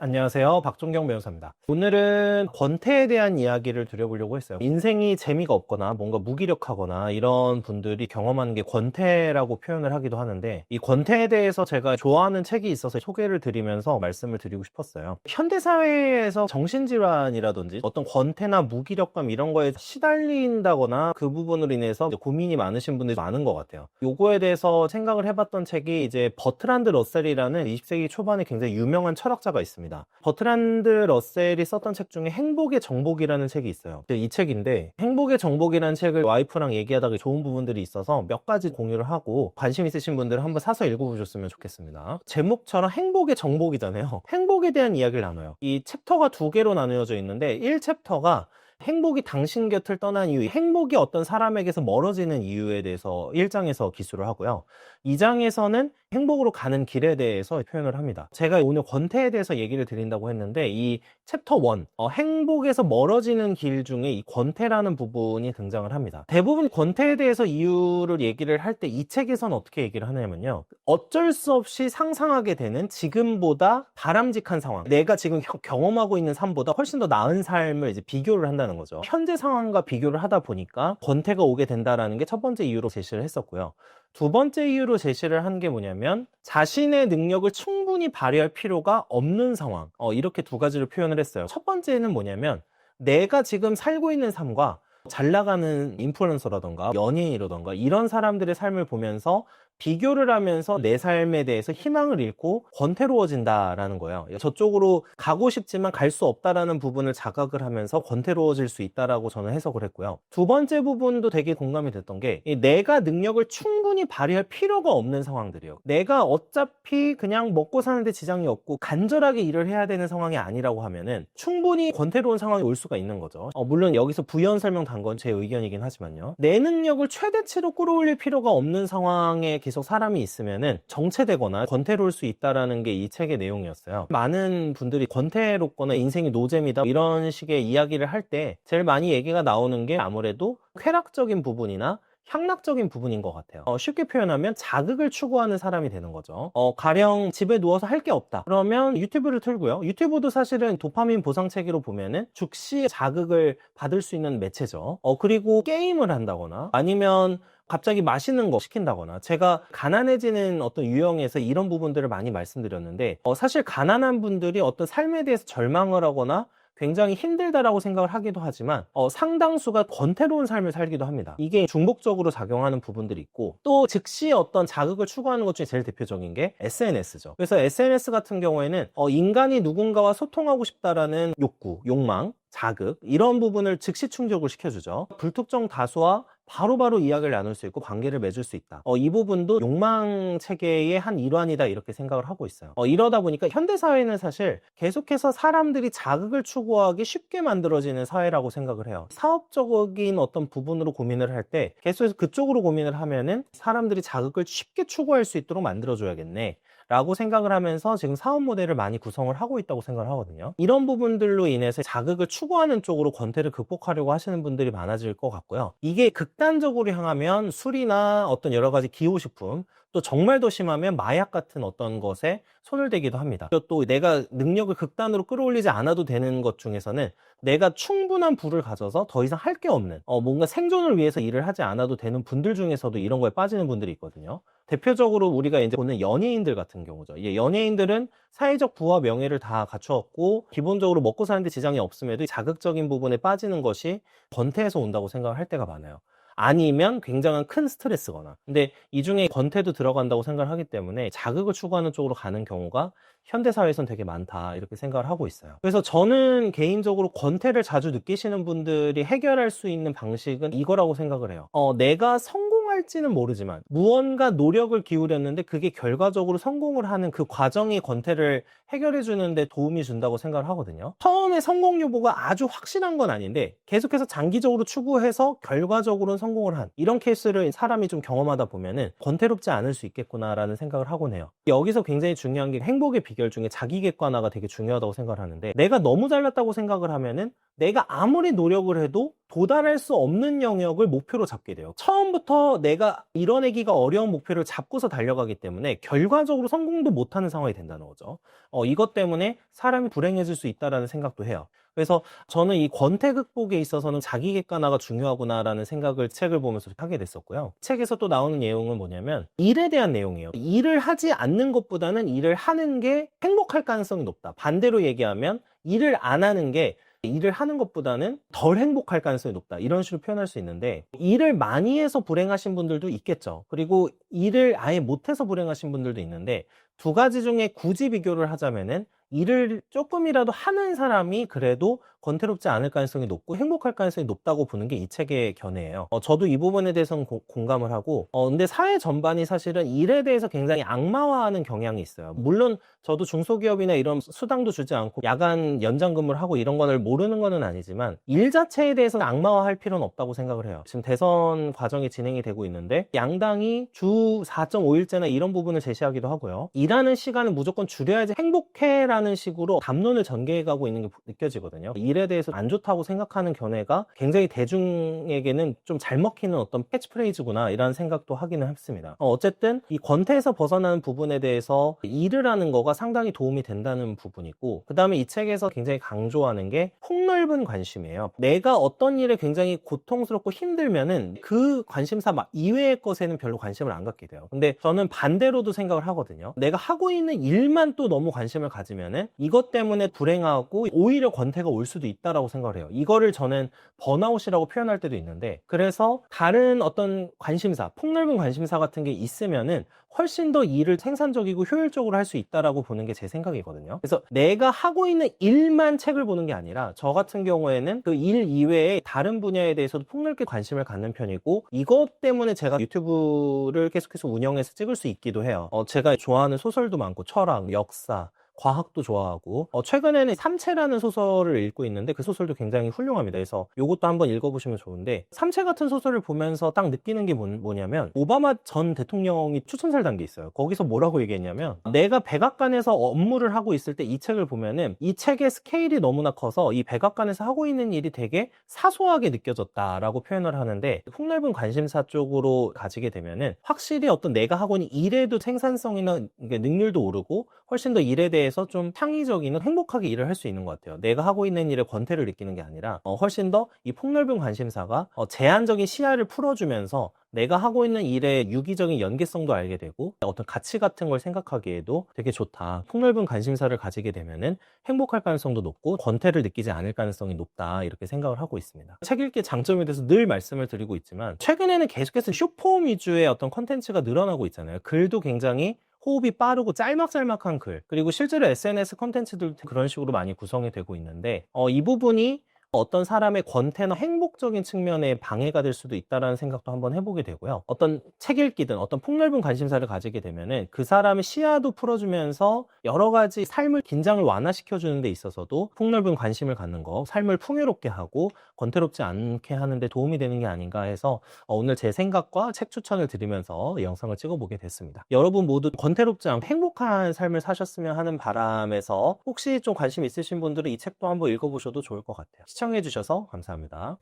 안녕하세요. 박종경 변호사입니다. 오늘은 권태에 대한 이야기를 드려보려고 했어요. 인생이 재미가 없거나 뭔가 무기력하거나 이런 분들이 경험하는 게 권태라고 표현을 하기도 하는데, 이 권태에 대해서 제가 좋아하는 책이 있어서 소개를 드리면서 말씀을 드리고 싶었어요. 현대사회에서 정신질환이라든지 어떤 권태나 무기력감 이런 거에 시달린다거나 그 부분으로 인해서 고민이 많으신 분들이 많은 것 같아요. 요거에 대해서 생각을 해봤던 책이 이제 버트란드 러셀이라는 20세기 초반에 굉장히 유명한 철학자가 있습니다. 버트란드 러셀이 썼던 책 중에 행복의 정복이라는 책이 있어요. 이 책인데, 행복의 정복이라는 책을 와이프랑 얘기하다가 좋은 부분들이 있어서 몇 가지 공유를 하고, 관심 있으신 분들은 한번 사서 읽어보셨으면 좋겠습니다. 제목처럼 행복의 정복이잖아요. 행복에 대한 이야기를 나눠요. 이 챕터가 두 개로 나누어져 있는데, 1챕터가 행복이 당신 곁을 떠난 이유, 행복이 어떤 사람에게서 멀어지는 이유에 대해서 1장에서 기술을 하고요. 2장에서는 행복으로 가는 길에 대해서 표현을 합니다. 제가 오늘 권태에 대해서 얘기를 드린다고 했는데, 이 챕터 1, 행복에서 멀어지는 길 중에 이 권태라는 부분이 등장을 합니다. 대부분 권태에 대해서 이유를 얘기를 할 때 이 책에서는 어떻게 얘기를 하냐면요, 어쩔 수 없이 상상하게 되는 지금보다 바람직한 상황, 내가 지금 경험하고 있는 삶보다 훨씬 더 나은 삶을 이제 비교를 한다는 거죠. 현재 상황과 비교를 하다 보니까 권태가 오게 된다라는 게 첫 번째 이유로 제시를 했었고요. 두 번째 이유로 제시를 한 게 뭐냐면, 자신의 능력을 충분히 발휘할 필요가 없는 상황, 이렇게 두 가지를 표현을 했어요. 첫 번째는 뭐냐면, 내가 지금 살고 있는 삶과 잘 나가는 인플루언서라던가 연예인이라던가 이런 사람들의 삶을 보면서 비교를 하면서 내 삶에 대해서 희망을 잃고 권태로워진다라는 거예요. 저쪽으로 가고 싶지만 갈 수 없다라는 부분을 자각을 하면서 권태로워질 수 있다라고 저는 해석을 했고요. 두 번째 부분도 되게 공감이 됐던 게, 내가 능력을 충분히 발휘할 필요가 없는 상황들이에요. 내가 어차피 그냥 먹고 사는데 지장이 없고 간절하게 일을 해야 되는 상황이 아니라고 하면은 충분히 권태로운 상황이 올 수가 있는 거죠. 물론 여기서 부연 설명 단 건 제 의견이긴 하지만요. 내 능력을 최대치로 끌어올릴 필요가 없는 상황에 계속 사람이 있으면은 정체되거나 권태로울 수 있다라는 게 이 책의 내용이었어요. 많은 분들이 권태롭거나 인생이 노잼이다 이런 식의 이야기를 할 때 제일 많이 얘기가 나오는 게 아무래도 쾌락적인 부분이나 향락적인 부분인 것 같아요. 쉽게 표현하면 자극을 추구하는 사람이 되는 거죠. 가령 집에 누워서 할 게 없다 그러면 유튜브를 틀고요. 유튜브도 사실은 도파민 보상 체계로 보면은 즉시 자극을 받을 수 있는 매체죠. 그리고 게임을 한다거나 아니면 갑자기 맛있는 거 시킨다거나, 제가 가난해지는 어떤 유형에서 이런 부분들을 많이 말씀드렸는데, 사실 가난한 분들이 어떤 삶에 대해서 절망을 하거나 굉장히 힘들다라고 생각을 하기도 하지만 상당수가 권태로운 삶을 살기도 합니다. 이게 중복적으로 작용하는 부분들이 있고, 또 즉시 어떤 자극을 추구하는 것 중에 제일 대표적인 게 SNS죠. 그래서 SNS 같은 경우에는 인간이 누군가와 소통하고 싶다라는 욕구, 욕망, 자극 이런 부분을 즉시 충족을 시켜주죠. 불특정 다수와 바로바로 이야기를 나눌 수 있고 관계를 맺을 수 있다. 이 부분도 욕망 체계의 한 일환이다 이렇게 생각을 하고 있어요. 이러다 보니까 현대사회는 사실 계속해서 사람들이 자극을 추구하기 쉽게 만들어지는 사회라고 생각을 해요. 사업적인 어떤 부분으로 고민을 할 때 계속해서 그쪽으로 고민을 하면은 사람들이 자극을 쉽게 추구할 수 있도록 만들어줘야겠네 라고 생각을 하면서 지금 사업 모델을 많이 구성을 하고 있다고 생각을 하거든요. 이런 부분들로 인해서 자극을 추구하는 쪽으로 권태를 극복하려고 하시는 분들이 많아질 것 같고요. 이게 극단적으로 향하면 술이나 어떤 여러 가지 기호식품, 또 정말 더 심하면 마약 같은 어떤 것에 손을 대기도 합니다. 또 내가 능력을 극단으로 끌어올리지 않아도 되는 것 중에서는 내가 충분한 부를 가져서 더 이상 할 게 없는, 뭔가 생존을 위해서 일을 하지 않아도 되는 분들 중에서도 이런 거에 빠지는 분들이 있거든요. 대표적으로 우리가 이제 보는 연예인들 같은 경우죠. 연예인들은 사회적 부와 명예를 다 갖추었고 기본적으로 먹고 사는데 지장이 없음에도 자극적인 부분에 빠지는 것이 권태에서 온다고 생각을 할 때가 많아요. 아니면 굉장한 큰 스트레스거나. 근데 이 중에 권태도 들어간다고 생각을 하기 때문에 자극을 추구하는 쪽으로 가는 경우가 현대사회에선 되게 많다 이렇게 생각을 하고 있어요. 그래서 저는 개인적으로 권태를 자주 느끼시는 분들이 해결할 수 있는 방식은 이거라고 생각을 해요. 내가 성공할지는 모르지만 무언가 노력을 기울였는데 그게 결과적으로 성공을 하는 그 과정이 권태를 해결해 주는데 도움이 준다고 생각을 하거든요. 처음에 성공 여부가 아주 확실한 건 아닌데 계속해서 장기적으로 추구해서 결과적으로는 성공을 한 이런 케이스를 사람이 좀 경험하다 보면은 권태롭지 않을 수 있겠구나라는 생각을 하곤 해요. 여기서 굉장히 중요한 게 행복의 비결 중에 자기 객관화가 되게 중요하다고 생각을 하는데, 내가 너무 잘났다고 생각을 하면은 내가 아무리 노력을 해도 도달할 수 없는 영역을 목표로 잡게 돼요. 처음부터 내가 이뤄내기가 어려운 목표를 잡고서 달려가기 때문에 결과적으로 성공도 못하는 상황이 된다는 거죠. 이것 때문에 사람이 불행해질 수 있다는 생각도 해요. 그래서 저는 이 권태 극복에 있어서는 자기 객관화가 중요하구나라는 생각을 책을 보면서 하게 됐었고요. 책에서 또 나오는 내용은 뭐냐면 일에 대한 내용이에요. 일을 하지 않는 것보다는 일을 하는 게 행복할 가능성이 높다. 반대로 얘기하면 일을 안 하는 게 일을 하는 것보다는 덜 행복할 가능성이 높다. 이런 식으로 표현할 수 있는데, 일을 많이 해서 불행하신 분들도 있겠죠. 그리고 일을 아예 못해서 불행하신 분들도 있는데, 두 가지 중에 굳이 비교를 하자면은 일을 조금이라도 하는 사람이 그래도 권태롭지 않을 가능성이 높고 행복할 가능성이 높다고 보는 게 이 책의 견해예요. 저도 이 부분에 대해서는 공감을 하고, 근데 사회 전반이 사실은 일에 대해서 굉장히 악마화하는 경향이 있어요. 물론 저도 중소기업이나 이런 수당도 주지 않고 야간 연장 근무를 하고 이런 거를 모르는 거는 아니지만 일 자체에 대해서는 악마화할 필요는 없다고 생각을 해요. 지금 대선 과정이 진행이 되고 있는데 양당이 주 4.5일제나 이런 부분을 제시하기도 하고요. 일하는 시간을 무조건 줄여야지 행복해라는 식으로 담론을 전개해가고 있는 게 느껴지거든요. 일에 대해서 안 좋다고 생각하는 견해가 굉장히 대중에게는 좀 잘 먹히는 어떤 캐치프레이즈구나 이런 생각도 하기는 했습니다. 어쨌든 이 권태에서 벗어나는 부분에 대해서 일을 하는 거가 상당히 도움이 된다는 부분이고, 그 다음에 이 책에서 굉장히 강조하는 게 폭넓은 관심이에요. 내가 어떤 일에 굉장히 고통스럽고 힘들면은 그 관심사 이외의 것에는 별로 관심을 안 갖게 돼요. 근데 저는 반대로도 생각을 하거든요. 내가 하고 있는 일만 또 너무 관심을 가지면은 이것 때문에 불행하고 오히려 권태가 올 수도 있다라고 생각을 해요. 이거를 저는 번아웃이라고 표현할 때도 있는데, 그래서 다른 어떤 관심사, 폭넓은 관심사 같은 게 있으면은 훨씬 더 일을 생산적이고 효율적으로 할 수 있다라고 보는 게 제 생각이거든요. 그래서 내가 하고 있는 일만 책을 보는 게 아니라 저 같은 경우에는 그 일 이외에 다른 분야에 대해서도 폭넓게 관심을 갖는 편이고, 이것 때문에 제가 유튜브를 계속해서 운영해서 찍을 수 있기도 해요. 제가 좋아하는 소설도 많고 철학, 역사, 과학도 좋아하고, 최근에는 삼체라는 소설을 읽고 있는데 그 소설도 굉장히 훌륭합니다. 그래서 이것도 한번 읽어보시면 좋은데, 삼체 같은 소설을 보면서 딱 느끼는 게 뭐냐면 오바마 전 대통령이 추천사를 단 게 있어요. 거기서 뭐라고 얘기했냐면, 내가 백악관에서 업무를 하고 있을 때 이 책을 보면은 이 책의 스케일이 너무나 커서 이 백악관에서 하고 있는 일이 되게 사소하게 느껴졌다라고 표현을 하는데, 폭넓은 관심사 쪽으로 가지게 되면은 확실히 어떤 내가 하고 있는 일에도 생산성이나 능률도 오르고 훨씬 더 일에 대해서 좀 창의적이고 행복하게 일을 할 수 있는 것 같아요. 내가 하고 있는 일에 권태를 느끼는 게 아니라 훨씬 더 이 폭넓은 관심사가 제한적인 시야를 풀어주면서 내가 하고 있는 일의 유기적인 연계성도 알게 되고 어떤 가치 같은 걸 생각하기에도 되게 좋다. 폭넓은 관심사를 가지게 되면은 행복할 가능성도 높고 권태를 느끼지 않을 가능성이 높다, 이렇게 생각을 하고 있습니다. 책 읽기의 장점에 대해서 늘 말씀을 드리고 있지만, 최근에는 계속해서 숏폼 위주의 어떤 컨텐츠가 늘어나고 있잖아요. 글도 굉장히 호흡이 빠르고 짤막짤막한 글, 그리고 실제로 SNS 콘텐츠들도 그런 식으로 많이 구성이 되고 있는데, 이 부분이 어떤 사람의 권태나 행복적인 측면에 방해가 될 수도 있다는 생각도 한번 해보게 되고요. 어떤 책 읽기든 어떤 폭넓은 관심사를 가지게 되면은 그 사람의 시야도 풀어주면서 여러 가지 삶을 긴장을 완화시켜주는 데 있어서도 폭넓은 관심을 갖는 거, 삶을 풍요롭게 하고 권태롭지 않게 하는 데 도움이 되는 게 아닌가 해서 오늘 제 생각과 책 추천을 드리면서 영상을 찍어보게 됐습니다. 여러분 모두 권태롭지 않고 행복한 삶을 사셨으면 하는 바람에서, 혹시 좀 관심 있으신 분들은 이 책도 한번 읽어보셔도 좋을 것 같아요. 시청해주셔서 감사합니다.